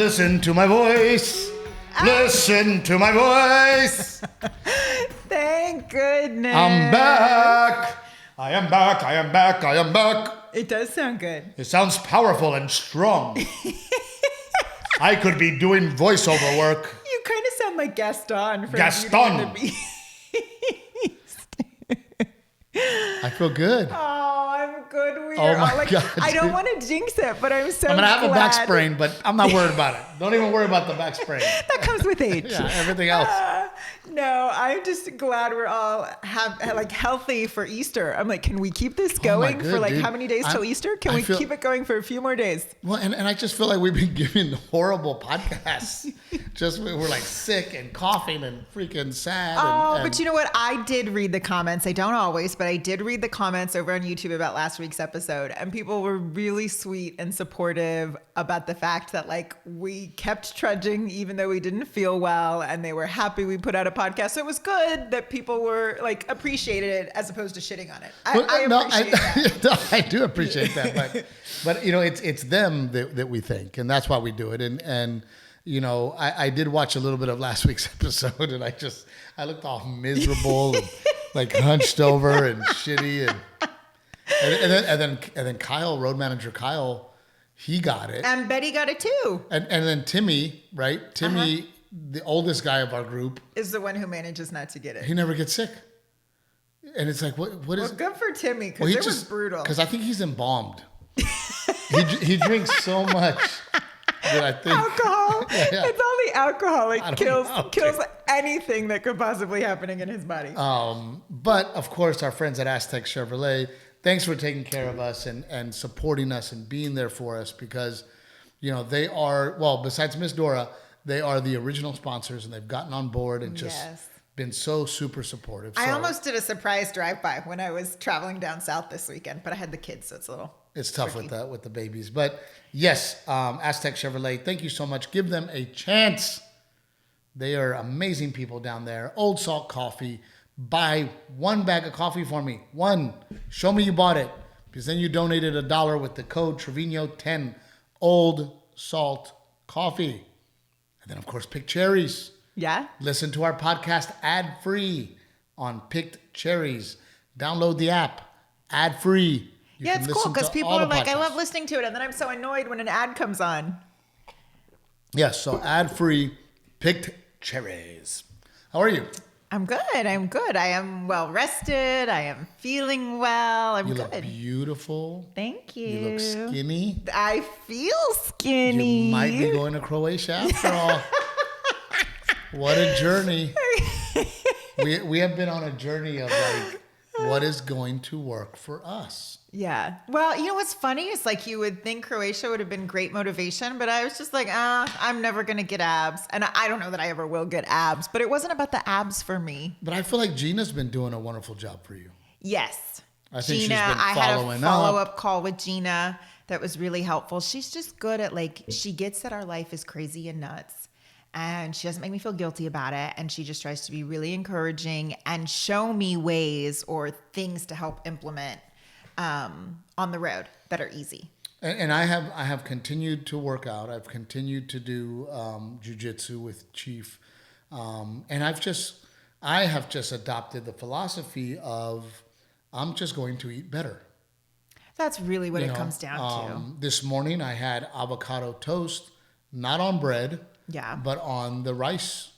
Listen to my voice. Listen to my voice. Thank goodness. I'm back. I am back. I am back. I am back. It does sound good. It sounds powerful and strong. I could be doing voiceover work. You kind of sound like Gaston from Gaston. Beauty and the Beast. I feel good. Oh, I'm good. We Oh are my all like, God, I don't dude. want to jinx it, but I'm so I'm going to have a back glad. sprain, but I'm not worried about it. Don't even worry about the back sprain. That comes with age. Yeah, everything else. No, I'm just glad we're all healthy for Easter. I'm like, can we keep this going God, for like dude. how many days till Easter? Can we keep it going for a few more days? Well, and I just feel like we've been giving horrible podcasts. We're like sick and coughing and freaking sad. But you know what? I did read the comments. I don't always, but I did read the comments over on YouTube about last week's episode. And people were really sweet and supportive about the fact that like we kept trudging even though we didn't feel well. And they were happy we put out a podcast. So it was good that people were like appreciated it as opposed to shitting on it. I do appreciate that. But you know, it's them that we think. And that's why we do it. And you know, I did watch a little bit of last week's episode, and I looked all miserable and like hunched over and shitty, and then Kyle, road manager Kyle, he got it, and Betty got it too, and then Timmy, right? Timmy, the oldest guy of our group, is the one who manages not to get it. He never gets sick, and it's like what is? Well, good for Timmy because it was brutal. Because I think he's embalmed. he drinks so much. I think alcohol. Yeah. It's all the alcohol. Like kills anything that could possibly happening in his body. But of course, our friends at Aztec Chevrolet, thanks for taking care of us and supporting us and being there for us because, you know, they are, well, besides Miss Dora, they are the original sponsors and they've gotten on board and just been so super supportive. I almost did a surprise drive-by when I was traveling down south this weekend, but I had the kids, so it's a little... It's tough with the babies. But yes, Aztec Chevrolet, thank you so much. Give them a chance. They are amazing people down there. Old Salt Coffee. Buy one bag of coffee for me. One. Show me you bought it. Because then you donated $1 with the code Trevino10. Old Salt Coffee. And then, of course, pick Cherries. Yeah. Listen to our podcast ad-free on Picked Cherries. Download the app. Ad-free. Yeah, it's cool because people are like, I love listening to it. And then I'm so annoyed when an ad comes on. Yes, so ad-free Picked Cherries. How are you? I'm good. I am well rested. I am feeling well. I'm good. You look beautiful. Thank you. You look skinny. I feel skinny. You might be going to Croatia after all. What a journey. We have been on a journey of like, what is going to work for us? Yeah. Well, you know what's funny? It's like you would think Croatia would have been great motivation, but I was just like, I'm never going to get abs. And I don't know that I ever will get abs, but it wasn't about the abs for me. But I feel like Gina's been doing a wonderful job for you. Yes. I think Gina, she's been I following had a follow-up call with Gina that was really helpful. She's just good at like, she gets that our life is crazy and nuts. And she doesn't make me feel guilty about it. And she just tries to be really encouraging and show me ways or things to help implement on the road that are easy. And I have continued to work out. I've continued to do jiu-jitsu with Chief. And I have just adopted the philosophy of I'm just going to eat better. That's really what it comes down to. This morning I had avocado toast, not on bread, but on the rice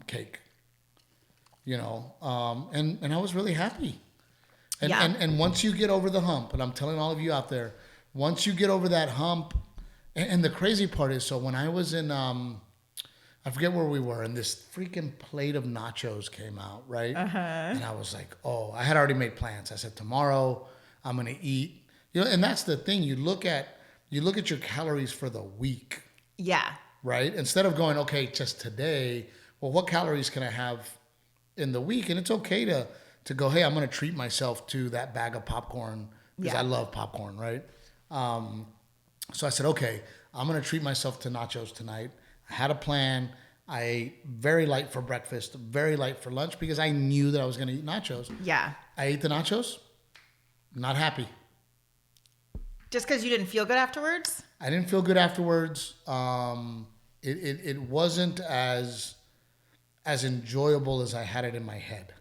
cake. And I was really happy. And once you get over the hump, and I'm telling all of you out there, once you get over that hump, and the crazy part is, so when I was in, I forget where we were, and this freaking plate of nachos came out, right? And I was like, oh, I had already made plans. I said, tomorrow I'm going to eat. And that's the thing. You look at your calories for the week. Yeah. Right? Instead of going, okay, just today, well, what calories can I have in the week? And it's okay to go, hey, I'm going to treat myself to that bag of popcorn because I love popcorn, right? So I said, okay, I'm going to treat myself to nachos tonight. I had a plan. I ate very light for breakfast, very light for lunch because I knew that I was going to eat nachos. Yeah. I ate the nachos. Not happy. Just because you didn't feel good afterwards? I didn't feel good afterwards. It wasn't as enjoyable as I had it in my head.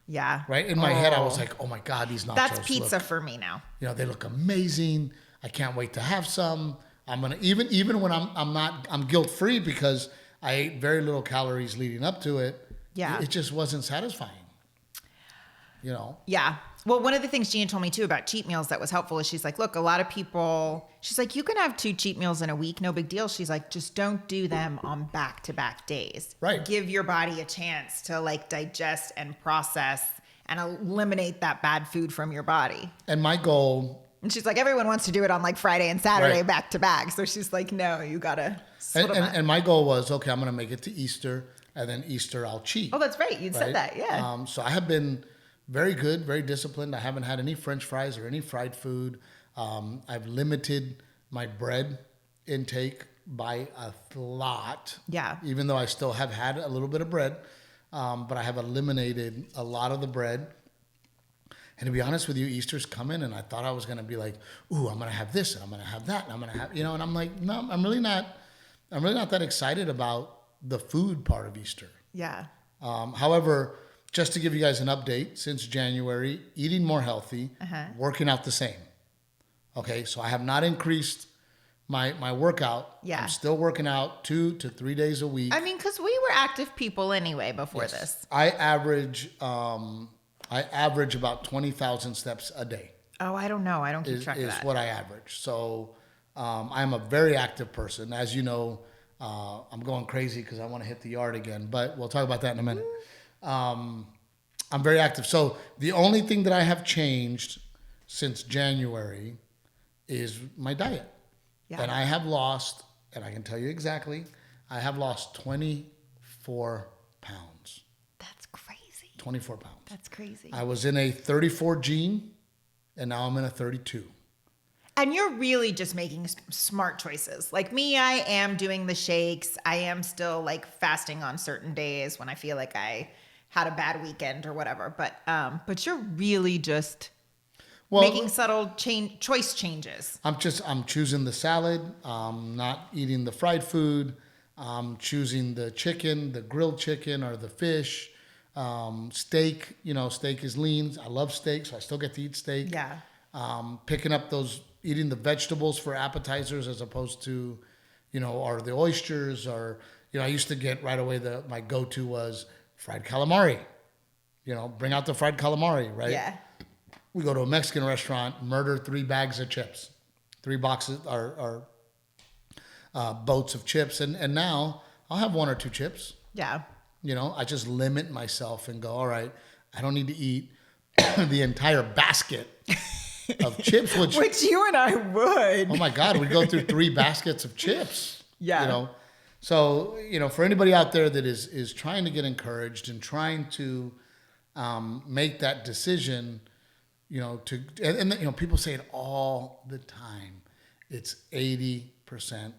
Yeah. Right? In my head, I was like, oh my God, these nachos. That's pizza for me now. They look amazing. I can't wait to have some. I'm going to, even when I'm guilt free because I ate very little calories leading up to it. Yeah. It just wasn't satisfying. Yeah. Well, one of the things Gina told me too about cheat meals that was helpful is she's like, look, a lot of people, she's like, you can have 2 cheat meals in a week. No big deal. She's like, just don't do them on back-to-back days. Right. Give your body a chance to like digest and process and eliminate that bad food from your body. And my goal. And she's like, everyone wants to do it on like Friday and Saturday back to back. So she's like, no, you got to. And my goal was, okay, I'm going to make it to Easter, and then Easter I'll cheat. Oh, that's right. You'd said that. Yeah. So I have been very good, very disciplined. I haven't had any French fries or any fried food. I've limited my bread intake by a lot. Yeah. Even though I still have had a little bit of bread, but I have eliminated a lot of the bread. And to be honest with you, Easter's coming, and I thought I was going to be like, ooh, I'm going to have this, and I'm going to have that, and I'm going to have, and I'm like, no, I'm really not that excited about the food part of Easter. Yeah. However, just to give you guys an update, since January, eating more healthy, working out the same. Okay, so I have not increased my workout. Yeah. I'm still working out 2 to 3 days a week. I mean, because we were active people anyway before this. I average about 20,000 steps a day. Oh, I don't know. I don't keep track of that. Is what I average. So I'm a very active person. As you know, I'm going crazy because I want to hit the yard again, but we'll talk about that in a minute. I'm very active. So the only thing that I have changed since January is my diet. Yeah. And I have lost, and I can tell you exactly, I have lost 24 pounds. That's crazy. 24 pounds. That's crazy. I was in a 34 gene, and now I'm in a 32. And you're really just making smart choices. Like me, I am doing the shakes. I am still like fasting on certain days when I feel like I had a bad weekend or whatever. But you're really just making subtle choice changes. I'm choosing the salad. I'm not eating the fried food. I'm choosing the chicken, the grilled chicken or the fish. Steak, steak is lean. I love steak, so I still get to eat steak. Yeah. Picking up eating the vegetables for appetizers as opposed to, or the oysters or, I used to get right away my go-to was fried calamari. Bring out the fried calamari, right? Yeah. We go to a Mexican restaurant, murder 3 bags of chips, 3 boxes or boats of chips. And now I'll have 1 or 2 chips. Yeah. I just limit myself and go, all right, I don't need to eat the entire basket of chips. Which you and I would. Oh my God, we go through 3 baskets of chips. Yeah. So, for anybody out there that is trying to get encouraged and trying to make that decision, people say it all the time. It's 80%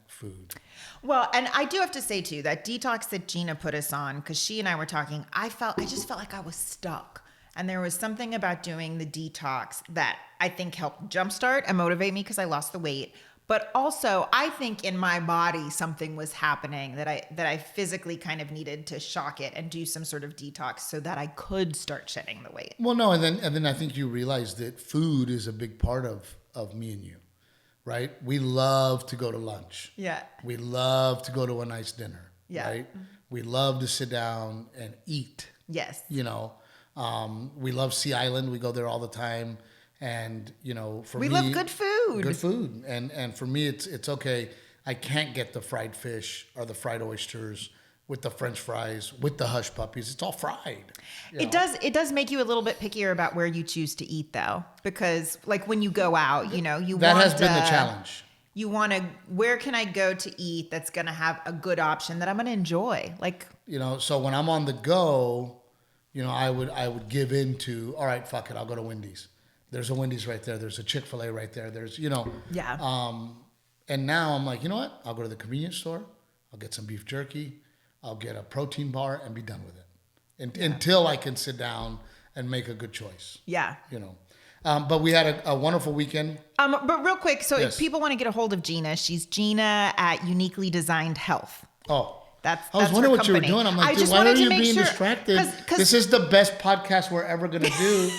food. Well, and I do have to say too, that detox that Gina put us on, because she and I were talking, I just felt like I was stuck. And there was something about doing the detox that I think helped jumpstart and motivate me because I lost the weight. But also, I think in my body, something was happening that I physically kind of needed to shock it and do some sort of detox so that I could start shedding the weight. Well, no, and then I think you realize that food is a big part of me and you, right? We love to go to lunch. Yeah. We love to go to a nice dinner. Yeah. Right? We love to sit down and eat. Yes. We love Sea Island. We go there all the time. And, for me... We love good food. Good food. And for me, it's okay. I can't get the fried fish or the fried oysters with the French fries, with the hush puppies. It's all fried. It does make you a little bit pickier about where you choose to eat, though. Because, like, when you go out, That has been the challenge. You want to... Where can I go to eat that's going to have a good option that I'm going to enjoy? Like... So when I'm on the go, I would give in to, all right, fuck it, I'll go to Wendy's. There's a Wendy's right there. There's a Chick-fil-A right there. There's, Yeah. And now I'm like, you know what? I'll go to the convenience store. I'll get some beef jerky. I'll get a protein bar and be done with it. Until I can sit down and make a good choice. Yeah. But we had a wonderful weekend. But real quick, so if people want to get a hold of Gina, she's Gina at Uniquely Designed Health. Oh. I was wondering what you were doing. I'm like, dude, why are you being distracted? This is the best podcast we're ever going to do.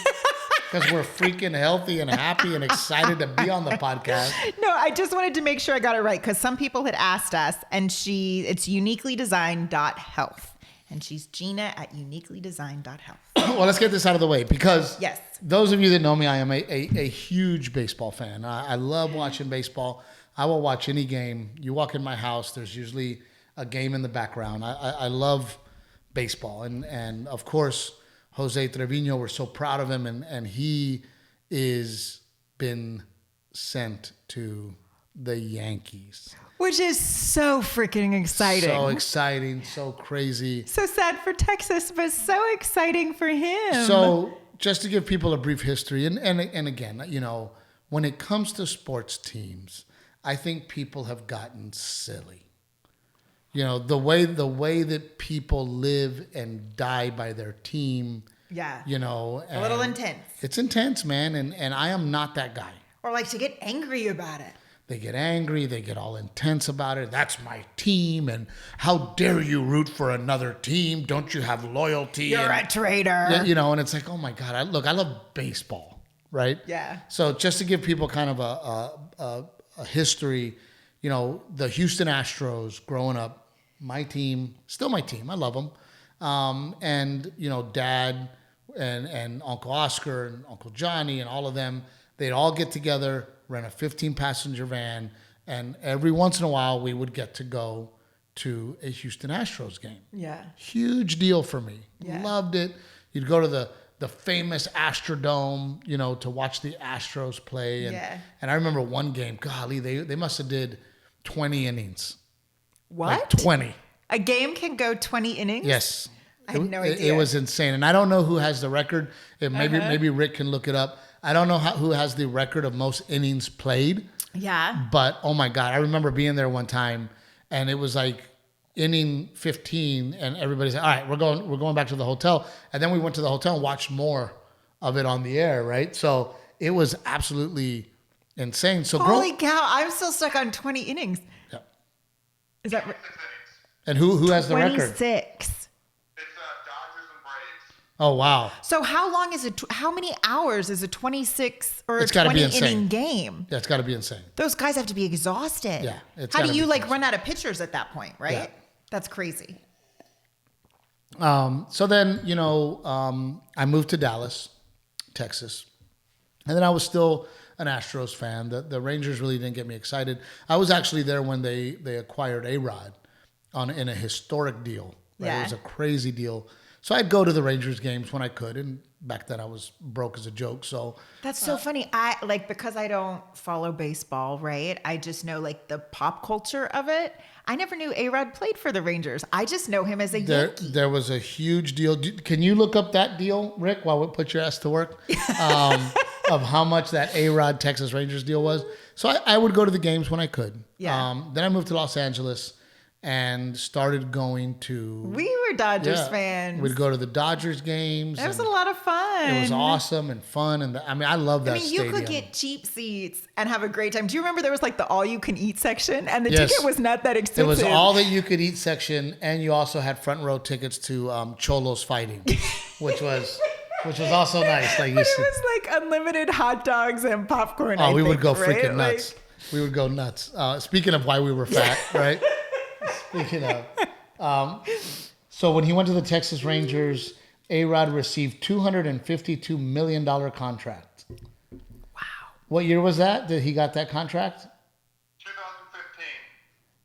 Because we're freaking healthy and happy and excited to be on the podcast. No, I just wanted to make sure I got it right because some people had asked us, and it's uniquelydesigned.health. And she's Gina at uniquelydesigned.health. Well, let's get this out of the way because yes, those of you that know me, I am a huge baseball fan. I love watching baseball. I will watch any game. You walk in my house, there's usually a game in the background. I love baseball. And of course, Jose Trevino, we're so proud of him, and he is been sent to the Yankees. Which is so freaking exciting. So exciting, so crazy. So sad for Texas, but so exciting for him. So just to give people a brief history, and again, you know, when it comes to sports teams, I think people have gotten silly. You know, the way that people live and die by their team. Yeah. You know. A little intense. It's intense, man. And I am not that guy. Or like to get angry about it. They get angry. They get all intense about it. That's my team. And how dare you root for another team? Don't you have loyalty? You're a traitor. You know, and it's like, oh my God. I love baseball, right? Yeah. So just to give people kind of a history, you know, the Houston Astros growing up, my team, still my team. I love them. And, you know, Dad and Uncle Oscar and Uncle Johnny and all of them, they'd all get together, rent a 15-passenger van, and every once in a while we would get to go to a Houston Astros game. Yeah. Huge deal for me. Yeah. Loved it. You'd go to the famous Astrodome, you know, to watch the Astros play. And I remember one game, golly, they must have did 20 innings. What? Like 20. A game can go 20 innings? Yes. I had no idea. It was insane. And I don't know who has the record. Maybe Rick can look it up. I don't know who has the record of most innings played. Yeah. But, oh, my God. I remember being there one time, and it was like inning 15, and everybody said, all right, we're going back to the hotel. And then we went to the hotel and watched more of it on the air, right? So it was absolutely insane. So holy cow, I'm still stuck on 20 innings. Yeah. Is that right? And who has the record? 26. It's Dodgers and Braves. Oh, wow. So how long is it? How many hours is a 26 or It's a gotta be 20 inning insane. game? Yeah, it's got to be insane. Those guys have to be exhausted. Yeah. How do you be like crazy. run out of pitchers at that point, right? Yeah. That's crazy. So then, you know, I moved to Dallas, Texas. And then I was still an Astros fan. The Rangers really didn't get me excited. I was actually there when they acquired A-Rod in a historic deal. Right? Yeah. It was a crazy deal. So I'd go to the Rangers games when I could. And back then I was broke as a joke. So That's so funny. Because I don't follow baseball, right? I just know like the pop culture of it. I never knew A-Rod played for the Rangers. I just know him as a Yankee. There was a huge deal. Can you look up that deal, Rick, while we put your ass to work? Of how much that A-Rod Texas Rangers deal was. So I would go to the games when I could. Yeah. Then I moved to Los Angeles and started going to... We were Dodgers fans. We'd go to the Dodgers games. It was a lot of fun. It was awesome and fun. And I love that stadium. You could get cheap seats and have a great time. Do you remember there was like the all-you-can-eat section? And the ticket was not that expensive. It was all that you could eat section. And you also had front row tickets to Cholos fighting, which was also nice. Like but it was like unlimited hot dogs and popcorn. Oh, we would go right? freaking nuts. We would go nuts. Speaking of why we were fat, right? Speaking of. So when he went to the Texas Rangers, A-Rod received $252 million contract. Wow. What year was that he got that contract? 2015.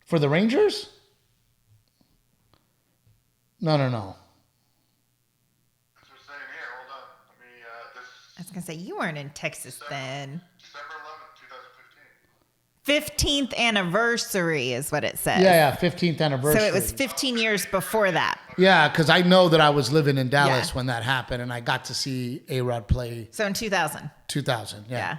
For the Rangers? No. That's what it's saying here. Hold on. I was going to say, you weren't in Texas then. December 11th, 2015. 15th anniversary is what it says. Yeah, 15th anniversary. So it was 15 years before that. Yeah, because I know that I was living in Dallas when that happened, and I got to see A-Rod play. So in 2000. 2000, yeah.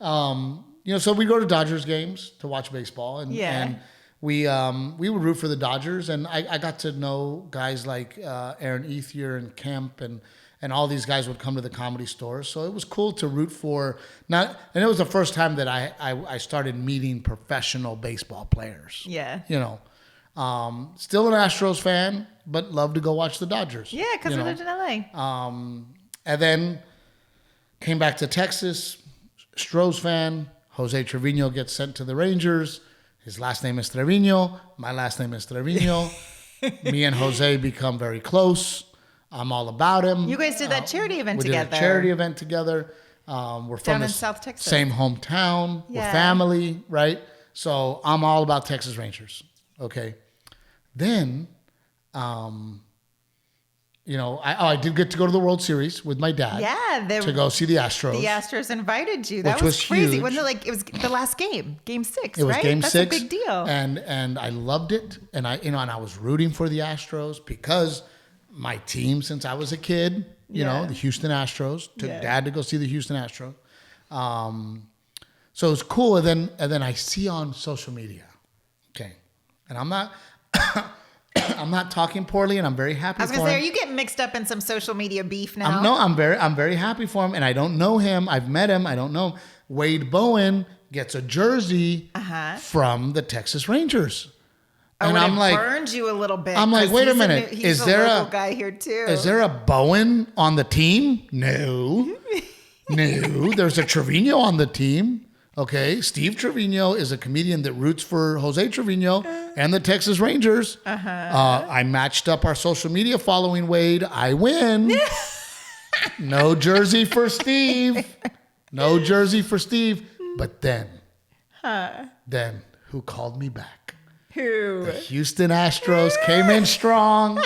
So we go to Dodgers games to watch baseball, and we would root for the Dodgers, and I got to know guys like Aaron Ethier and Kemp and and all these guys would come to the Comedy Store. So it was cool to root for. And it was the first time that I started meeting professional baseball players. Yeah. You know, still an Astros fan, but love to go watch the Dodgers. Yeah, because we lived in LA. And then came back to Texas, Astros fan. Jose Trevino gets sent to the Rangers. His last name is Trevino. My last name is Trevino. Me and Jose become very close. I'm all about him. You guys did that charity event together. We did a charity event together. We're from down in South Texas. Same hometown. Yeah. We're family, right? So I'm all about Texas Rangers. Okay. Then, you know, I did get to go to the World Series with my dad. Yeah, to go see the Astros. The Astros invited you. That Which was crazy. huge. Wasn't it like it was the last game, Game 6? It was right? Game That's 6. a big deal. And I loved it. And and I was rooting for the Astros because my team since I was a kid, you know, the Houston Astros. Took dad to go see the Houston Astros. So it was cool. And then I see on social media. Okay. And I'm not I'm not talking poorly, and I'm very happy for him. I was going to say, are you getting mixed up in some social media beef now? I'm very happy for him, and I don't know him. I've met him. I don't know him. Wade Bowen gets a jersey from the Texas Rangers. And I'm like, burned you a little bit. I'm like, wait a minute. He's a local guy here too. Is there a Bowen on the team? No. No. There's a Trevino on the team. Okay, Steve Trevino is a comedian that roots for Jose Trevino and the Texas Rangers. I matched up our social media following Wade. I win. No jersey for Steve. No jersey for Steve. But then who called me back? Who? The Houston Astros came in strong.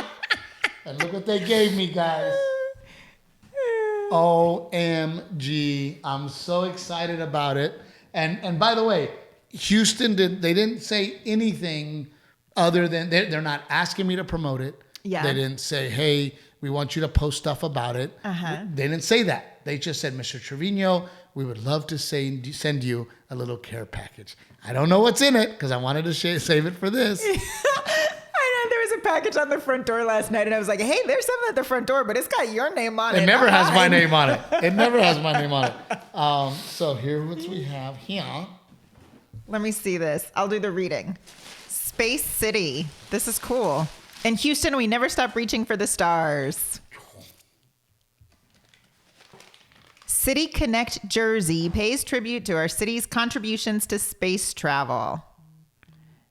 And look what they gave me, guys. OMG. I'm so excited about it. And by the way, Houston didn't say anything other than they're not asking me to promote it. Yeah. They didn't say, hey, we want you to post stuff about it. They didn't say that. They just said, Mr. Trevino, we would love to send you a little care package. I don't know what's in it because I wanted to save it for this. I know there was a package on the front door last night, and I was like, hey, there's something at the front door, but it's got your name on it. It never has my name on it. It never has my name on it. So here's what we have here. Let me see this. I'll do the reading. Space City. This is cool. In Houston, we never stop reaching for the stars. City Connect Jersey pays tribute to our city's contributions to space travel.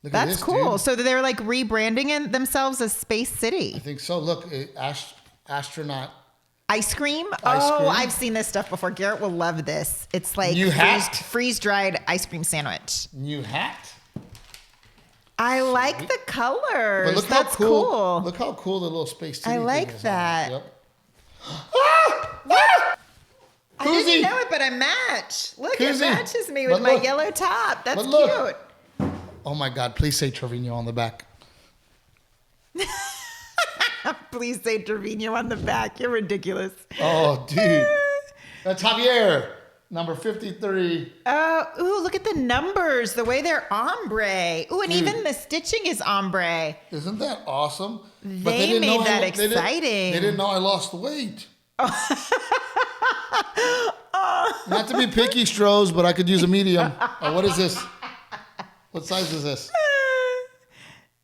That's this, cool. Dude. So they're like rebranding themselves as Space City. I think so. Look, astronaut. Ice cream? I've seen this stuff before. Garrett will love this. It's like freeze-dried ice cream sandwich. New hat? I like the colors. But look That's how cool. cool. Look how cool the little Space City I like thing is. that. Yep. I didn't know it, but I match. Look, it matches me with my yellow top. That's cute. Oh my God, please say Trevino on the back. Please say Trevino on the back. You're ridiculous. Oh, dude. That's Javier, number 53. Ooh, look at the numbers, the way they're ombre. Ooh, and even the stitching is ombre. Isn't that awesome? They made that exciting. They didn't know I lost weight. Not to be picky, Stros, but I could use a medium. What is this? What size is this?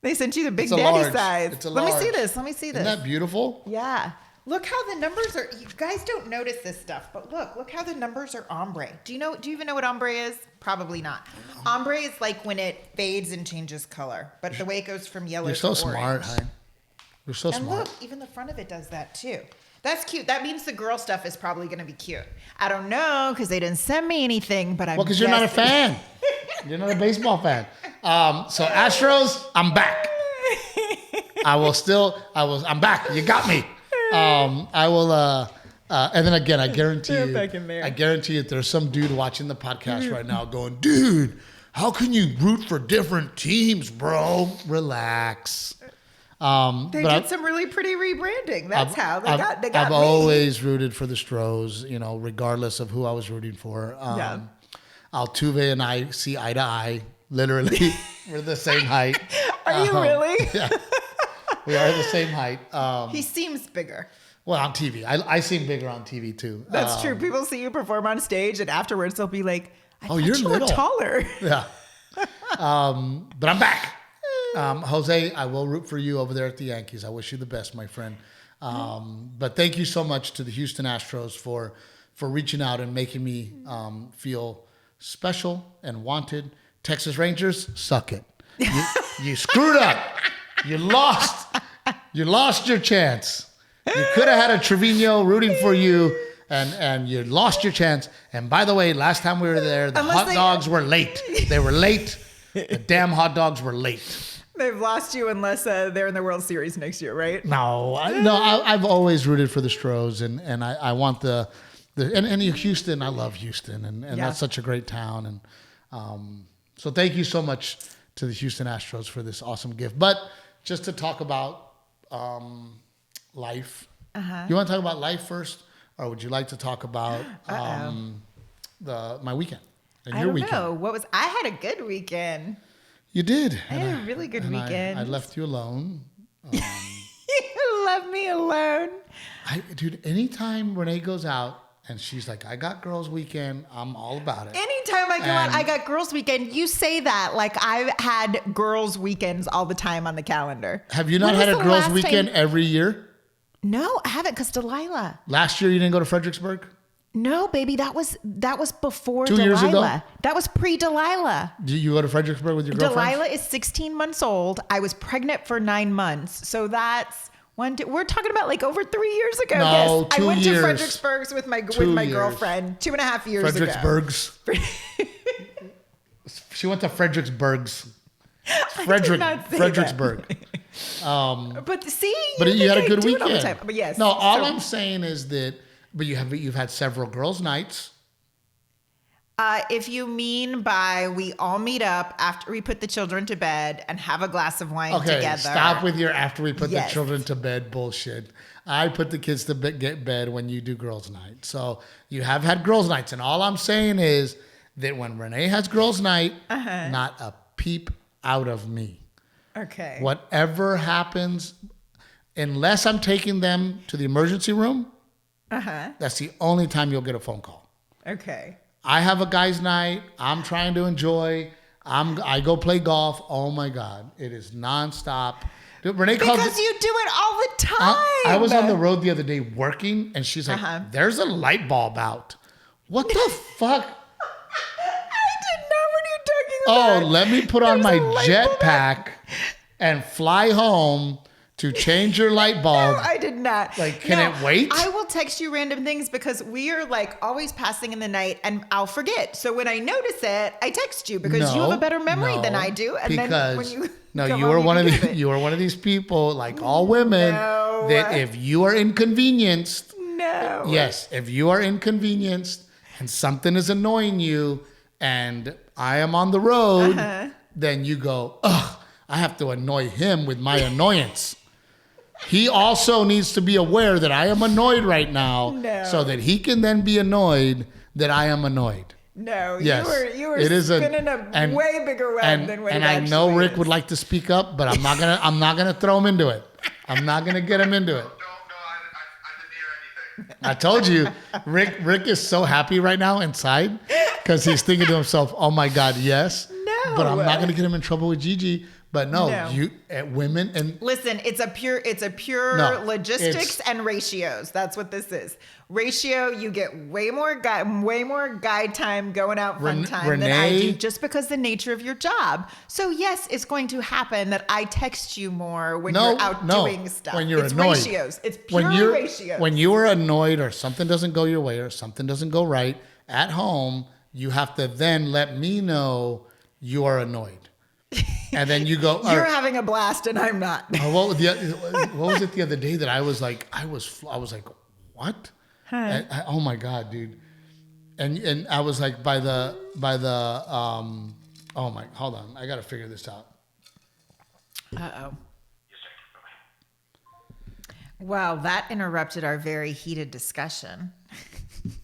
They sent you the big daddy size. It's a large. Let me see this. Isn't that beautiful? Yeah. Look how the numbers are. You guys don't notice this stuff, but look how the numbers are ombre. Do you even know what ombre is? Probably not. Ombre is like when it fades and changes color, but the way it goes from yellow to orange. You're so smart, huh? You're so smart. And look, even the front of it does that too. That's cute. That means the girl stuff is probably going to be cute. I don't know because they didn't send me anything, but because you're not a fan. You're not a baseball fan. So Astros, I'm back. I'm back. You got me. I will. And then again, I guarantee you, there's some dude watching the podcast right now going, dude, how can you root for different teams, bro? Relax. They did some really pretty rebranding. That's how they got I've always rooted for the Stros, regardless of who I was rooting for. Altuve and I see eye to eye. Literally, we're the same height. Are you really? Yeah, we are the same height. He seems bigger. Well, on TV. I seem bigger on TV too. That's true. People see you perform on stage and afterwards they'll be like, I thought you're you little. were taller. Yeah. But I'm back. Jose, I will root for you over there at the Yankees. I wish you the best, my friend. But thank you so much to the Houston Astros for reaching out and making me feel special and wanted. Texas Rangers, suck it. You screwed up. You lost your chance. You could have had a Trevino rooting for you, and you lost your chance. And by the way, last time we were there, the hot dogs were late. They were late. The damn hot dogs were late. They've lost you unless they're in the World Series next year, right? No, I've always rooted for the Stros, and I want and Houston. I love Houston, and that's such a great town. And so thank you so much to the Houston Astros for this awesome gift. But just to talk about life, you want to talk about life first, or would you like to talk about my weekend and your weekend? I don't know. I had a good weekend. You did. I had a really good weekend. I left you alone. You left me alone. Dude, anytime Renae goes out and she's like, I got girls weekend, I'm all about it. Anytime I go out, I got girls weekend. You say that like I've had girls weekends all the time on the calendar. Have you not had a girls weekend every year? No, I haven't, because Delilah. Last year you didn't go to Fredericksburg? No, baby, that was before 2 Delilah. years ago? That was pre-Delilah. Did you go to Fredericksburg with your girlfriend? Delilah is 16 months old. I was pregnant for 9 months. So that's we're talking about like over 3 years ago. No, yes. 2 I went years. to Fredericksburg with my girlfriend 2.5 years ago. Fredericksburg's. She went to Fredericksburg's. Fredericksburg. But see, but you had a good weekend. But yes. No, all I'm saying is that. But you've had several girls' nights. If you mean by we all meet up after we put the children to bed and have a glass of wine together. Stop with your after we put the children to bed bullshit. I put the kids to bed when you do girls' night. So you have had girls' nights. And all I'm saying is that when Renae has girls' night, not a peep out of me. Okay. Whatever happens, unless I'm taking them to the emergency room, that's the only time you'll get a phone call. Okay. I have a guys' night. I'm trying to enjoy. I go play golf. Oh my God, it is nonstop. Dude, Renae because you do it all the time. I was on the road the other day working, and she's like, "There's a light bulb out." What the fuck? I did not. What are you talking about? Oh, let me put on my jetpack and fly home to change your light bulb. No, I did not. Like, can it wait? I will text you random things because we are like always passing in the night and I'll forget. So when I notice it, I text you because you have a better memory than I do. And then when you were one of these people, like all women, that if you are inconvenienced, if you are inconvenienced and something is annoying you and I am on the road, then you go, ugh, I have to annoy him with my annoyance. He also needs to be aware that I am annoyed right now so that he can then be annoyed that I am annoyed. No, yes. you were spinning a way bigger web than what it actually is. And I know Rick would like to speak up, but I'm not gonna throw him into it. I'm not gonna get him into it. No, I didn't hear anything. I told you, Rick is so happy right now inside because he's thinking to himself, "Oh my God, yes." No, but I'm not gonna get him in trouble with Gigi. But you women and listen, it's a pure logistics and ratios. That's what this is. Ratio, you get way more guide time going out fun time than I do, just because the nature of your job. So yes, it's going to happen that I text you more when you're out doing stuff. When you're it's annoyed. Ratios. It's pure ratios. When you are annoyed or something doesn't go your way or something doesn't go right at home, you have to then let me know you are annoyed. And then you go, you're having a blast and I'm not. What was it the other day that I was like, what? Oh my God, dude. And I was like hold on. I got to figure this out. Uh-oh. Wow, that interrupted our very heated discussion.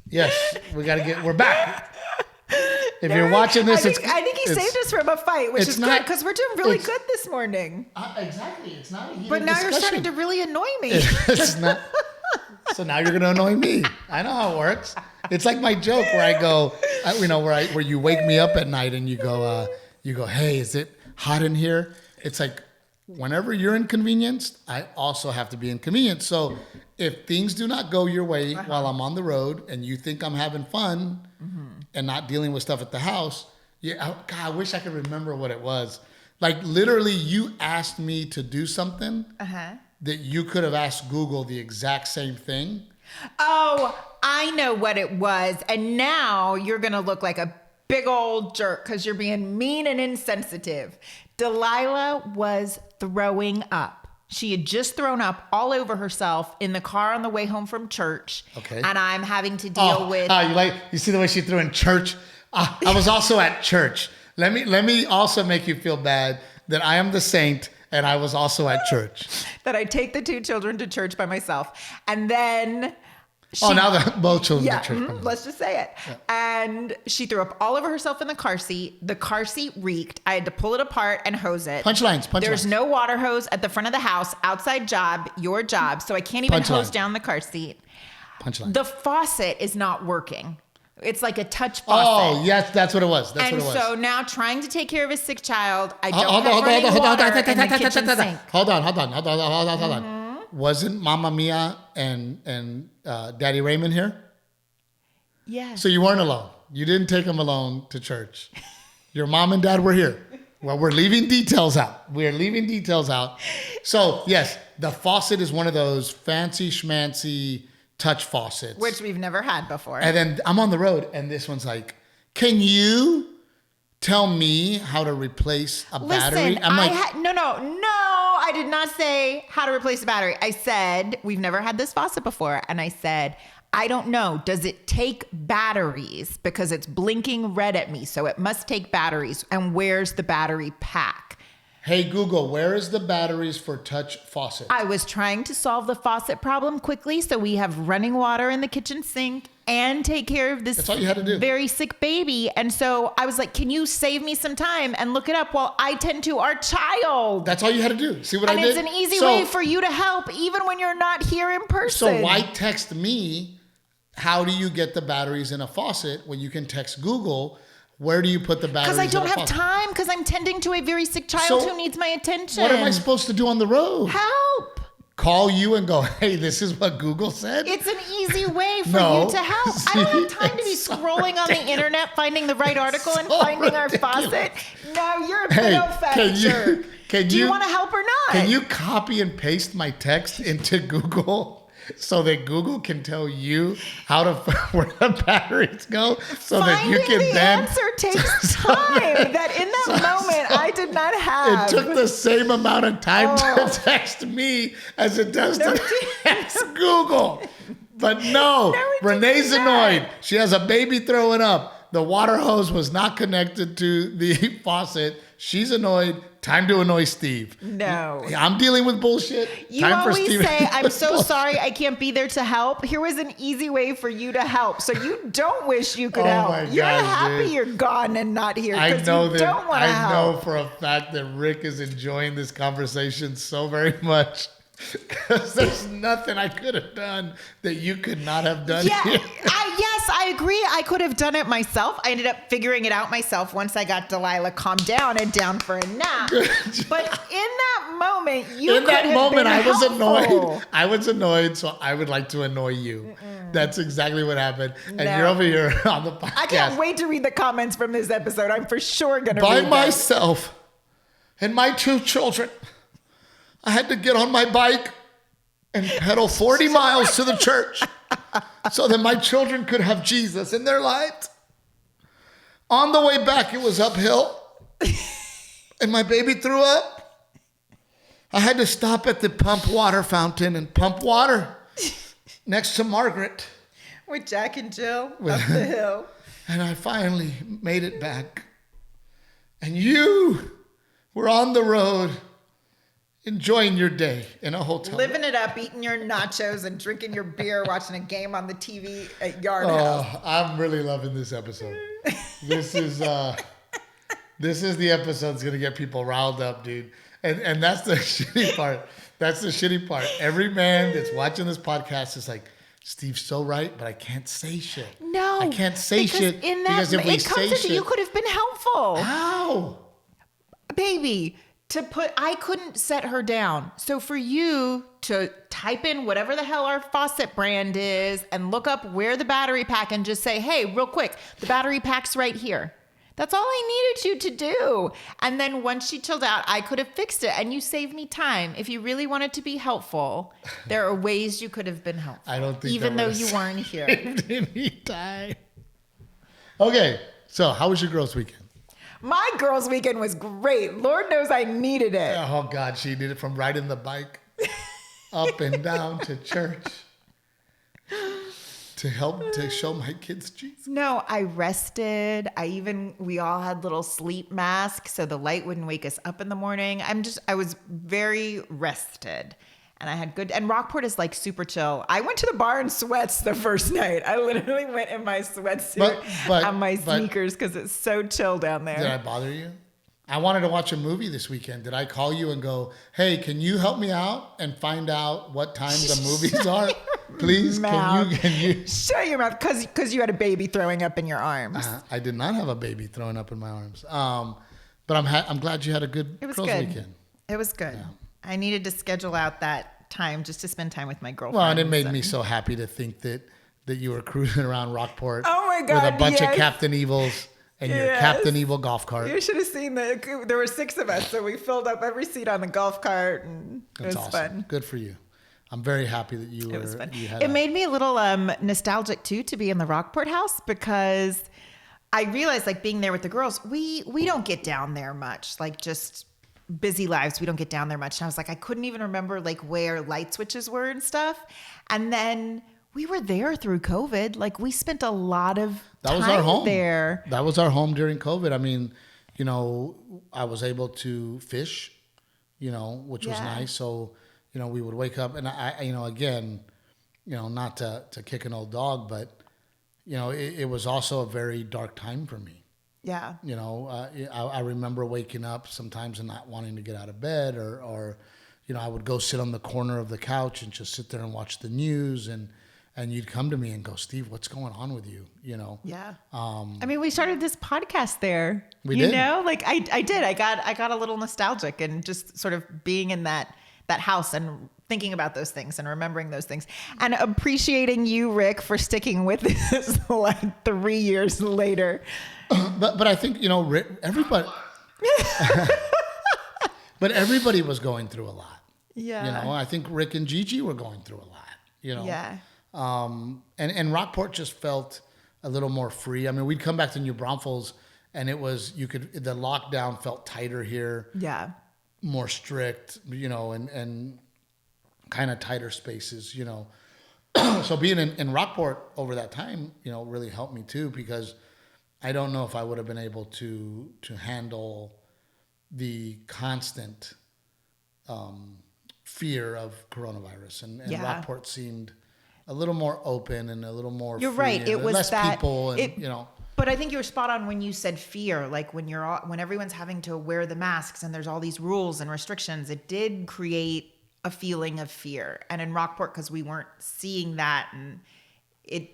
Yes, we're back. If you're watching this, I think he saved us from a fight, which is good because we're doing really good this morning. Exactly. It's not a heated But now discussion. you're starting to really annoy me. It's not. So now you're going to annoy me. I know how it works. It's like my joke where I go, where you wake me up at night and you go, hey, is it hot in here? It's like, whenever you're inconvenienced, I also have to be inconvenienced. So if things do not go your way while I'm on the road and you think I'm having fun and not dealing with stuff at the house, I wish I could remember what it was. Like literally you asked me to do something that you could have asked Google the exact same thing. Oh, I know what it was. And now you're going to look like a big old jerk because you're being mean and insensitive. Delilah was throwing up. She had just thrown up all over herself in the car on the way home from church. Okay. And I'm having to deal with... you see the way she threw in church? I was also at church. Let me also make you feel bad that I am the saint and I was also at church. That I take the 2 children to church by myself. And then... now both children to church. Let's just say it. Yeah. And she threw up all over herself in the car seat. The car seat reeked. I had to pull it apart and hose it. Punchlines. There's no water hose at the front of the house. Outside job, your job. So I can't even hose down the car seat. Punchline. The faucet is not working. It's like a touch faucet. Oh, yes, that's what it was. And so now trying to take care of a sick child, I don't have running water in the kitchen sink. Hold on. Wasn't Mama Mia and Daddy Raymond here? Yeah. So you weren't alone. You didn't take them alone to church. Your mom and dad were here. Well, we're leaving details out. So, yes, the faucet is one of those fancy schmancy touch faucets. Which we've never had before. And then I'm on the road and this one's like, can you tell me how to replace a battery? I'm like, I did not say how to replace a battery. I said, we've never had this faucet before. And I said, I don't know. Does it take batteries? Because it's blinking red at me. So it must take batteries. And where's the battery pack? Hey, Google, where is the batteries for touch faucet? I was trying to solve the faucet problem quickly so we have running water in the kitchen sink and take care of this That's all you had to do. Very sick baby. And so I was like, can you save me some time and look it up while I tend to our child? That's all you had to do. See what I did? And it's an easy way for you to help even when you're not here in person. So why text me, how do you get the batteries in a faucet when you can text Google, where do you put the batteries? Because I don't have time because I'm tending to a very sick child who needs my attention. What am I supposed to do on the road? Help. Call you and go, hey, this is what Google said? It's an easy way for you to help. I don't have time to be scrolling on the internet, finding the right article and finding our faucet. No, you're a big old fat jerk. Do you want to help or not? Can you copy and paste my text into Google so that Google can tell you how to where the batteries go, so that you can the answer takes time. That in that moment I did not have. It took the same amount of time to text me as it does to text Google. But no, Renee's annoyed. She has a baby throwing up. The water hose was not connected to the faucet. She's annoyed. Time to annoy Steve. No. I'm dealing with bullshit. You always say, I'm so sorry I can't be there to help. Here was an easy way for you to help. So you don't wish you could help. You're happy you're gone and not here because you don't want to help. I know for a fact that Rick is enjoying this conversation so very much. Because there's nothing I could have done that you could not have done here. Yes, I agree. I could have done it myself. I ended up figuring it out myself once I got Delilah calmed down and down for a nap. But in that moment, I was annoyed. I was annoyed, so I would like to annoy you. That's exactly what happened. And you're over here on the podcast. I can't wait to read the comments from this episode. I'm for sure going to read them. By myself and my 2 children. I had to get on my bike and pedal 40 miles to the church so that my children could have Jesus in their lives. On the way back, it was uphill, and my baby threw up. I had to stop at the pump water fountain and pump water next to Margaret. With Jack and Jill up the hill. And I finally made it back. And you were on the road enjoying your day in a hotel. Living it up, eating your nachos and drinking your beer, watching a game on the TV at Yard House. I'm really loving this episode. This is the episode that's going to get people riled up, dude. And that's the shitty part. That's the shitty part. Every man that's watching this podcast is like, Steve's so right, but I can't say shit. No. I can't say shit because if we say shit... You could have been helpful. How? Baby, I couldn't set her down. So for you to type in whatever the hell our faucet brand is and look up where the battery pack and just say, hey, real quick, the battery pack's right here. That's all I needed you to do. And then once she chilled out, I could have fixed it and you saved me time. If you really wanted to be helpful, there are ways you could have been helpful. I don't think even though you weren't here. Any time. Okay, so how was your girls' weekend? My girls' weekend was great. Lord knows I needed it. Oh, God, she did it from riding the bike up and down to church to show my kids Jesus. No, I rested. We all had little sleep masks so the light wouldn't wake us up in the morning. I was very rested. And I had and Rockport is like super chill. I went to the bar in sweats the first night. I literally went in my sweatsuit and my sneakers because it's so chill down there. Did I bother you? I wanted to watch a movie this weekend. Did I call you and go, hey, can you help me out and find out what time the movies are? Please, can you? Shut your mouth, because you had a baby throwing up in your arms. I did not have a baby throwing up in my arms. But I'm glad you had a good girls' weekend. It was good. Yeah. I needed to schedule out that time just to spend time with my girlfriend. Well, and it made me so happy to think that you were cruising around Rockport. Oh my God, with a bunch of Captain Evils and your Captain Evil golf cart. You should have seen there were 6 of us, so we filled up every seat on the golf cart, and it was awesome. fun. Good for you. I'm very happy that you were. It was fun. It made me a little nostalgic too to be in the Rockport house because I realized, like, being there with the girls, we don't get down there much. Like, just busy lives, we don't get down there much. And I was like, I couldn't even remember like where light switches were and stuff. And then we were there through COVID. Like, we spent a lot of time there. That was our home during COVID. I mean, I was able to fish, which was nice. So, we would wake up and not to kick an old dog, but, it was also a very dark time for me. Yeah. I remember waking up sometimes and not wanting to get out of bed or I would go sit on the corner of the couch and just sit there and watch the news and you'd come to me and go, Steve, what's going on with you? Yeah. We started this podcast there. We did. Like I did. I got a little nostalgic and just sort of being in that house and thinking about those things and remembering those things and appreciating you, Rick, for sticking with this like 3 years later. But I think, everybody, but everybody was going through a lot. Yeah. I think Rick and Gigi were going through a lot, Yeah. And Rockport just felt a little more free. I mean, we'd come back to New Braunfels and the lockdown felt tighter here. Yeah. More strict, and kind of tighter spaces, So being in Rockport over that time, really helped me too, because I don't know if I would have been able to handle the constant fear of coronavirus. And Rockport seemed a little more open and a little more You're free. right. It was less people and, But I think you were spot on when you said fear. Like when everyone's having to wear the masks and there's all these rules and restrictions, it did create a feeling of fear. And in Rockport, because we weren't seeing that, and it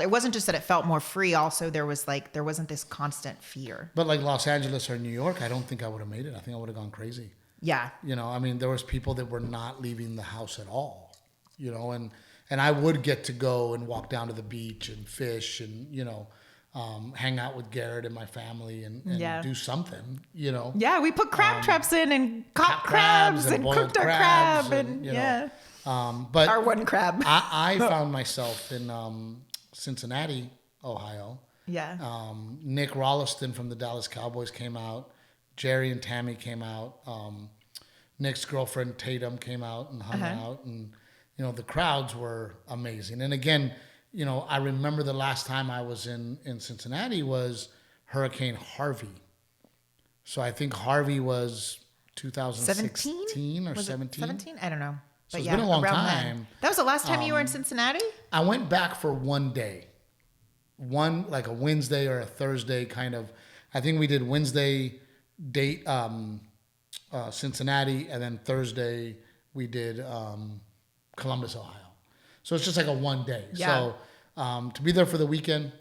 wasn't just that it felt more free. Also, there wasn't this constant fear. But like Los Angeles or New York, I don't think I would have made it. I think I would have gone crazy. Yeah. There was people that were not leaving the house at all, and I would get to go and walk down to the beach and fish and, hang out with Garrett and my family and do something, Yeah, we put crab traps in and caught crabs and cooked our crab and but our one crab. I found myself in Cincinnati, Ohio. Yeah. Nick Ralston from the Dallas Cowboys came out. Jerry and Tammy came out. Nick's girlfriend Tatum came out and hung out, and the crowds were amazing. And again, I remember the last time I was in Cincinnati was Hurricane Harvey. So I think Harvey was 2016 or 17. 17? I don't know. So it's been a long time. Then. That was the last time you were in Cincinnati? I went back for one day. Like a Wednesday or a Thursday kind of. I think we did Wednesday date Cincinnati, and then Thursday we did Columbus, Ohio. So it's just like a one day. Yeah. So to be there for the weekend,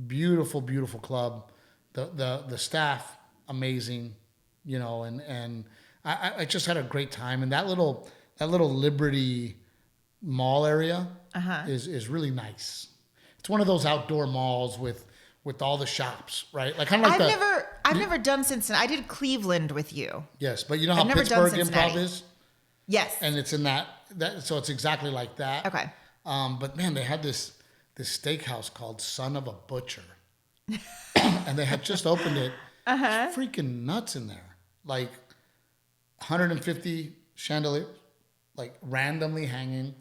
beautiful, beautiful club. The staff, amazing, you know, and I just had a great time. And that little Liberty Mall area is really nice. It's one of those outdoor malls with all the shops, right? Like kind of like I've never done Cincinnati. I did Cleveland with you. Yes, but you know how Pittsburgh Improv is? Yes. And it's in that so it's exactly like that. Okay. But man, they had this steakhouse called Son of a Butcher. And they had just opened it. It's freaking nuts in there. Like 150 chandeliers, like randomly hanging.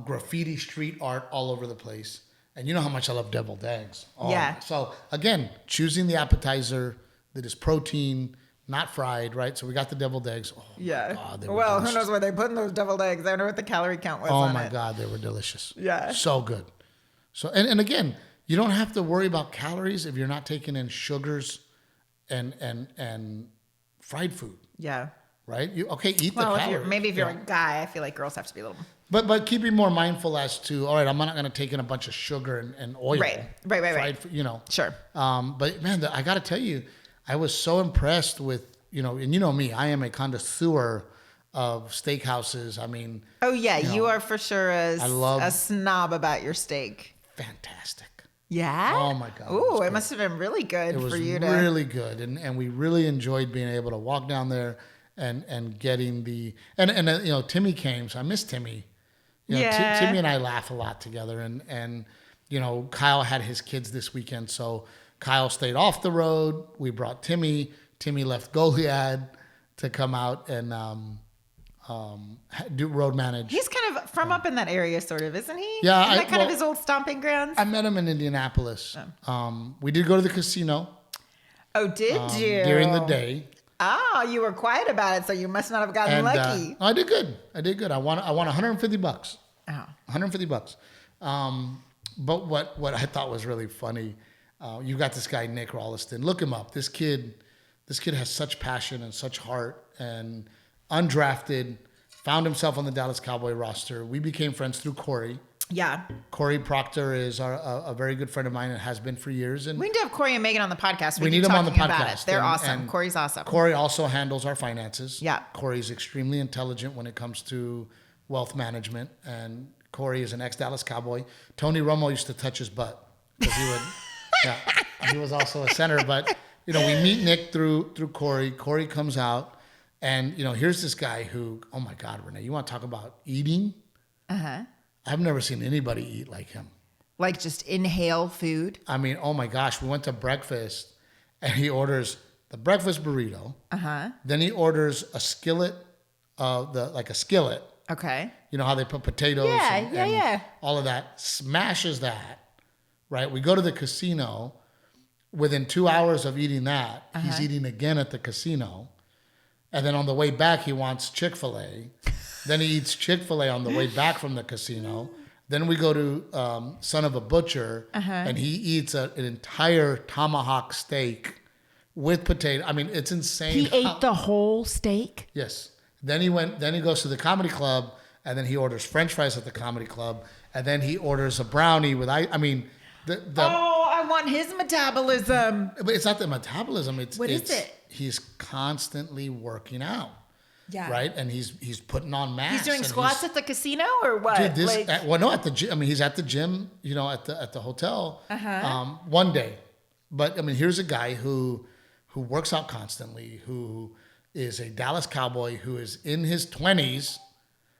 Graffiti street art all over the place. And you know how much I love deviled eggs. Oh, yeah. So again, choosing the appetizer that is protein, not fried, right? So we got the deviled eggs. Oh yeah. My God, well, who knows where they put in those deviled eggs? I wonder what the calorie count was. Oh my God, they were delicious. Yeah. So good. So and again, you don't have to worry about calories if you're not taking in sugars and fried food. Yeah. Right? You eat the calories. Maybe if you're a guy, I feel like girls have to be a little. But keep being more mindful as to, all right, I'm not going to take in a bunch of sugar and oil. Right. Fried food, you know. Sure. But man, I got to tell you, I was so impressed with, you know, and you know me, I am a connoisseur of steakhouses. I mean. Oh yeah, you are for sure a snob about your steak. Fantastic. Yeah. Oh my God. Ooh, it must have been really good for you to. It was really good, and we really enjoyed being able to walk down there and getting the and you know, Timmy came, so I miss Timmy. You know, Timmy and I laugh a lot together, and you know, Kyle had his kids this weekend, so Kyle stayed off the road. We brought Timmy. Timmy left Goliad to come out and do road manage. He's kind of from up in that area, sort of, isn't he? Yeah. Isn't that kind of his old stomping grounds? I met him in Indianapolis. We did go to the casino. Oh, did you? During the day. Oh, you were quiet about it, so you must not have gotten lucky. I did good. I won $150. Oh. $150. But what I thought was really funny, you got this guy Nick Ralston. Look him up. This kid has such passion and such heart, and undrafted, found himself on the Dallas Cowboy roster. We became friends through Corey. Yeah. Corey Proctor is a very good friend of mine and has been for years. And we need to have Corey and Megan on the podcast. We need them on the podcast. They're awesome. Corey's awesome. Corey also handles our finances. Yeah. Corey's extremely intelligent when it comes to wealth management. And Corey is an ex-Dallas Cowboy. Tony Romo used to touch his butt because he would. Yeah, he was also a center. But you know, we meet Nick through Corey. Corey comes out, and you know, here's this guy who, oh my God, Renae, you want to talk about eating? I've never seen anybody eat like him. Like just inhale food? I mean, oh my gosh, we went to breakfast and he orders the breakfast burrito. Then he orders a skillet, like a skillet. Okay. You know how they put potatoes and all of that. Smashes that, right? We go to the casino. Within 2 hours of eating that, he's eating again at the casino. And then on the way back, he wants Chick-fil-A. Then he eats Chick-fil-A on the way back from the casino. Then we go to Son of a Butcher, and he eats an entire tomahawk steak with potato. I mean, it's insane. He ate the whole steak? Yes. Then he goes to the comedy club, and then he orders French fries at the comedy club, and then he orders a brownie with I mean, I want his metabolism. But it's not the metabolism. What is it? He's constantly working out. Yeah. Right, and he's putting on mass. He's doing squats at the casino or what? Dude, at the gym. I mean, he's at the gym. You know, at the hotel. One day, but I mean, here's a guy who works out constantly, who is a Dallas Cowboy, who is in his 20s.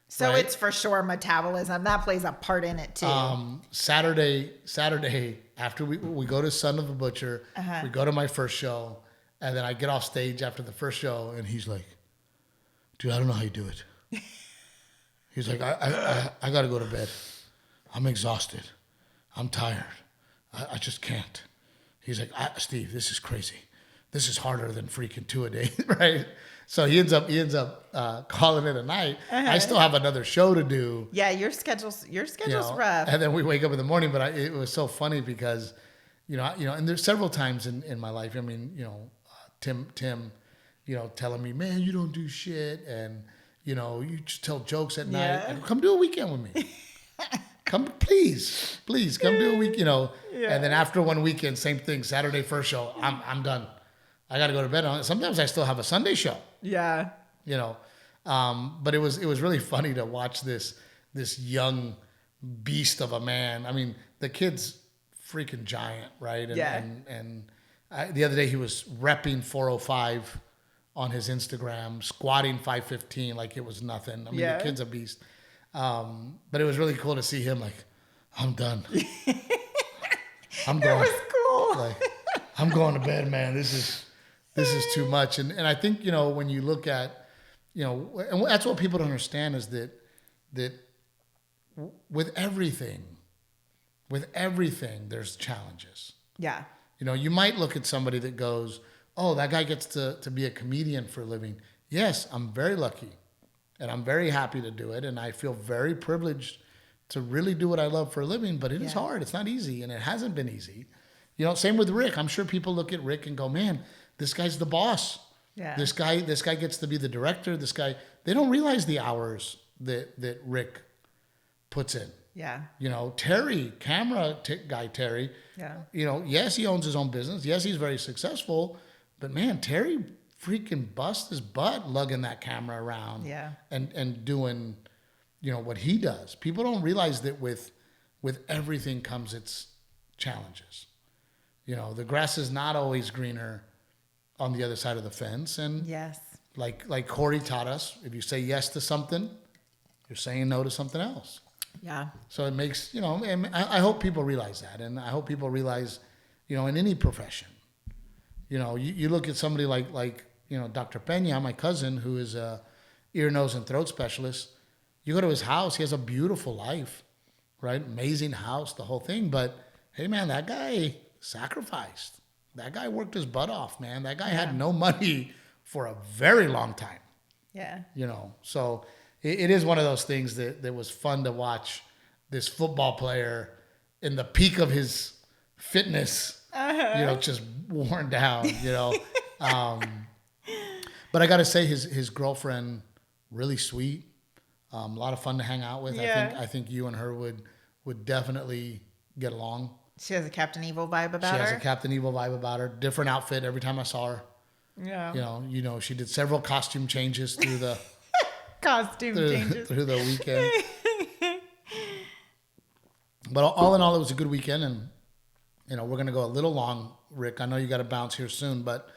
So right? It's for sure metabolism that plays a part in it too. Saturday after we go to Son of a Butcher, we go to my first show, and then I get off stage after the first show, and he's like, dude, I don't know how you do it. He's like, I got to go to bed. I'm exhausted. I'm tired. I just can't. He's like, Steve, this is crazy. This is harder than freaking 2 a day, right? So he ends up calling it a night. I still have another show to do. Yeah, your schedule's rough. And then we wake up in the morning, but it was so funny because, you know, and there's several times in my life. I mean, you know, Tim. You know, telling me, man, you don't do shit. And, You know, you just tell jokes at night. I go, come do a weekend with me. Come, please, come do a week. You know, and then after one weekend, same thing. Saturday first show, I'm done. I got to go to bed. Sometimes I still have a Sunday show. Yeah. You know, but it was really funny to watch this young beast of a man. I mean, the kid's freaking giant, right? And the other day he was repping 405 on his Instagram, squatting 515 like it was nothing. I mean, the kid's a beast. But it was really cool to see him like, I'm done. I'm going. It was cool. Like, I'm going to bed, man. This is too much. And I think, you know, when you look at, you know, and that's what people don't understand is that with everything, there's challenges. Yeah. You know, you might look at somebody that goes, oh, that guy gets to be a comedian for a living. Yes, I'm very lucky and I'm very happy to do it. And I feel very privileged to really do what I love for a living, but it is hard. It's not easy and it hasn't been easy. You know, same with Rick. I'm sure people look at Rick and go, man, this guy's the boss. Yeah. This guy gets to be the director. This guy, they don't realize the hours that Rick puts in. Yeah. You know, Terry, guy Terry. Yeah. You know, yes, he owns his own business. Yes, he's very successful. But man, Terry freaking busts his butt lugging that camera around. Yeah. And doing, you know, what he does. People don't realize that with everything comes its challenges. You know, the grass is not always greener on the other side of the fence. And yes, like Corey taught us, if you say yes to something, you're saying no to something else. Yeah. So it makes, you know, and I hope people realize that. And I hope people realize, you know, in any profession, you know, you look at somebody like, you know, Dr. Peña, my cousin, who is a ear, nose, and throat specialist. You go to his house, he has a beautiful life, right? Amazing house, the whole thing. But hey, man, that guy sacrificed. That guy worked his butt off, man. That guy had no money for a very long time. Yeah. You know, so it is one of those things that was fun to watch this football player in the peak of his fitness, you know, just worn down, you know. But I got to say his girlfriend, really sweet, a lot of fun to hang out with. Yeah. I think you and her would definitely get along. She has a Captain Evil vibe about her. She has a Captain Evil vibe about her. Different outfit every time I saw her. Yeah. You know, she did several costume changes through the through the weekend. But all in all, it was a good weekend, and you know, we're gonna go a little long, Rick. I know you got to bounce here soon, but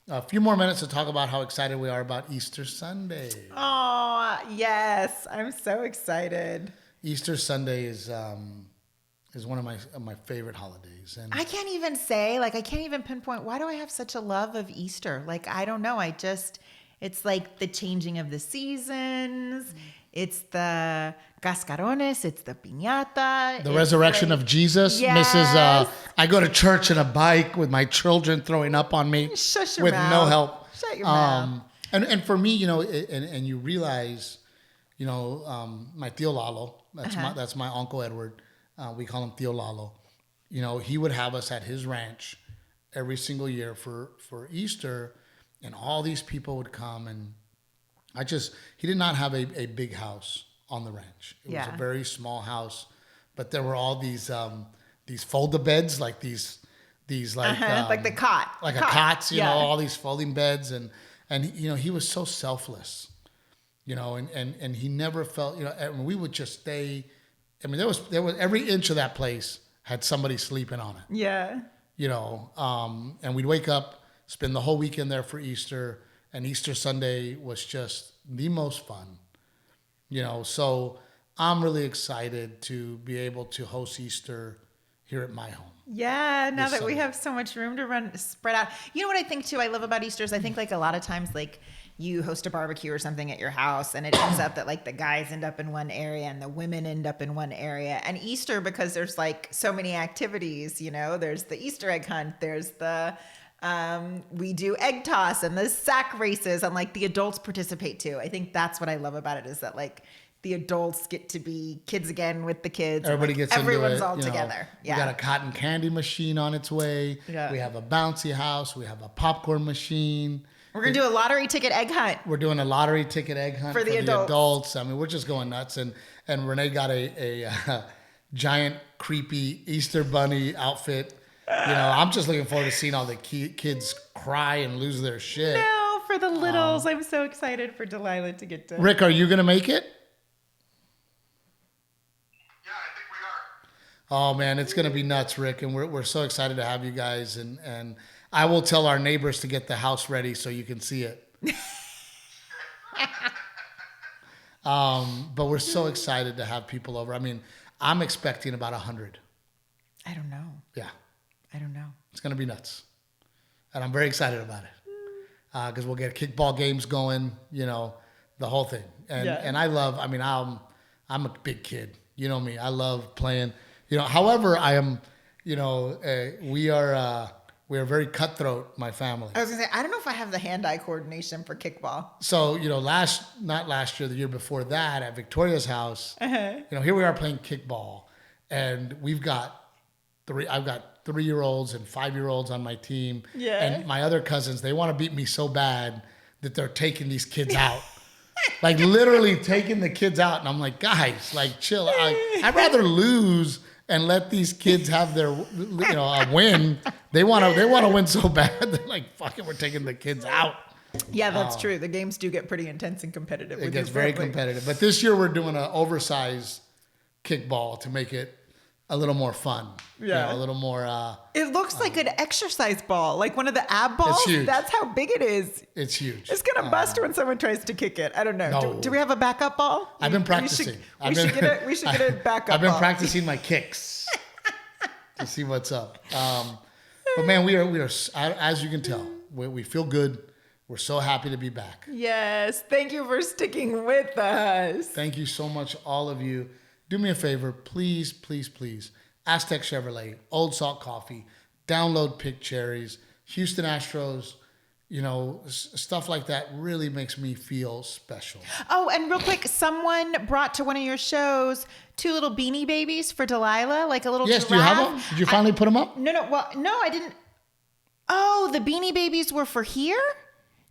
a few more minutes to talk about how excited we are about Easter Sunday. Oh yes, I'm so excited. Easter Sunday is one of my favorite holidays, and I can't even say, like, I can't even pinpoint why do I have such a love of Easter. Like, I don't know. It's like the changing of the seasons. It's the cascarones. It's the piñata. The resurrection of Jesus. Yes. Mrs. I go to church in a bike with my children throwing up on me Shut your with mouth. no help. Shut your mouth. And for me, you know, and you realize, you know, my Tío Lalo, that's my Uncle Edward. We call him Tío Lalo. You know, he would have us at his ranch every single year for Easter, and all these people would come. And he did not have a big house on the ranch. It was a very small house, but there were all these fold-a beds, like these like the cot, like a cots, you know, all these folding beds, and you know, he was so selfless, you know, and he never felt, you know, and we would just stay. I mean, there was every inch of that place had somebody sleeping on it. Yeah. You know, and we'd wake up, spend the whole weekend there for Easter, and Easter Sunday was just the most fun. You know, so I'm really excited to be able to host Easter here at my home. Yeah, now that we have so much room to spread out. You know what I think too I love about Easter is I think like a lot of times like you host a barbecue or something at your house and it ends up that like the guys end up in one area and the women end up in one area. And Easter, because there's like so many activities, you know, there's the Easter egg hunt, there's the we do egg toss and the sack races, and like the adults participate too. I think that's what I love about it is that like the adults get to be kids again with the kids. Everybody gets into it. Everyone's all together. Yeah. We got a cotton candy machine on its way. Yeah. We have a bouncy house. We have a popcorn machine. We're going to do a lottery ticket egg hunt. We're doing a lottery ticket egg hunt for the adults. I mean, we're just going nuts. And Renae got a giant, creepy Easter bunny outfit. You know, I'm just looking forward to seeing all the kids cry and lose their shit. No, for the littles. I'm so excited for Delilah to get to. Rick, are you going to make it? Yeah, I think we are. Oh, man, it's going to be nuts, Rick. And we're so excited to have you guys. And I will tell our neighbors to get the house ready so you can see it. But we're so excited to have people over. I mean, I'm expecting about 100. I don't know. Yeah. I don't know. It's going to be nuts. And I'm very excited about it. Because we'll get kickball games going, you know, the whole thing. And I love, I mean, I'm a big kid. You know me. I love playing. You know, however, I am, you know, we are very cutthroat, my family. I was going to say, I don't know if I have the hand-eye coordination for kickball. So, you know, not last year, the year before that, at Victoria's house, you know, here we are playing kickball. And I've got 3-year-olds and 5-year-olds on my team. Yeah. And my other cousins, they want to beat me so bad that they're taking these kids out. Like literally taking the kids out. And I'm like, guys, like chill. I'd rather lose and let these kids have their, you know, a win. They want to win so bad. They're like, fuck it, we're taking the kids out. Yeah, that's true. The games do get pretty intense and competitive. It gets very competitive. But this year we're doing an oversized kickball to make it a little more fun. Yeah. You know, a little more. It looks like an exercise ball, like one of the ab balls. It's huge. That's how big it is. It's huge. It's going to bust when someone tries to kick it. I don't know. No. Do we have a backup ball? I've been practicing. We should get a backup ball. I've been practicing my kicks to see what's up. But man, we are, as you can tell, we feel good. We're so happy to be back. Yes. Thank you for sticking with us. Thank you so much, all of you. Do me a favor, please, please, please. Aztec Chevrolet, Old Salt Coffee, download Pick Cherries, Houston Astros, you know, stuff like that really makes me feel special. Oh, and real quick, someone brought to one of your shows 2 little beanie babies for Delilah, like a little giraffe. Do you have them? Did you finally put them up? No, I didn't. Oh, the beanie babies were for here?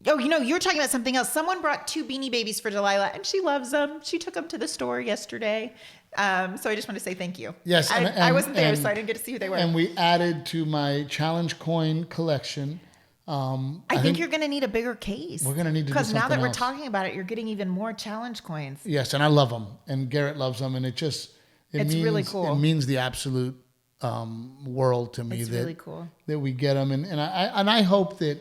Oh, you know, you're talking about something else. Someone brought 2 beanie babies for Delilah, and she loves them. She took them to the store yesterday. So I just want to say thank you. Yes. I wasn't there, so I didn't get to see who they were. And we added to my challenge coin collection. I think you're going to need a bigger case. We're going to need to do something because now that we're else. Talking about it, you're getting even more challenge coins. Yes, and I love them. And Garrett loves them. And it's means, really cool. It means the absolute world to me. It's really cool. That we get them. And I hope that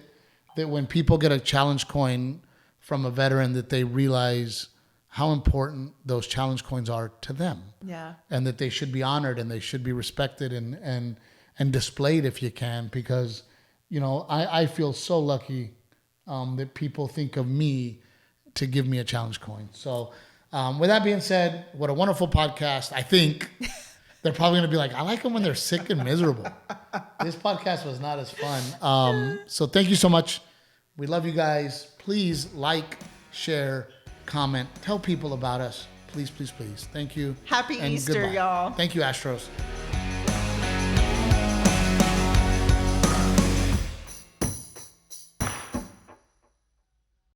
when people get a challenge coin from a veteran, that they realize how important those challenge coins are to them. Yeah. And that they should be honored and they should be respected and displayed if you can, because, you know, I feel so lucky that people think of me to give me a challenge coin. So with that being said, what a wonderful podcast. I think they're probably going to be like, I like them when they're sick and miserable. This podcast was not as fun. So thank you so much. We love you guys. Please like, share, comment, tell people about us. Please, please, please. Thank you. Happy Easter, goodbye. y'all. Thank you, Astros.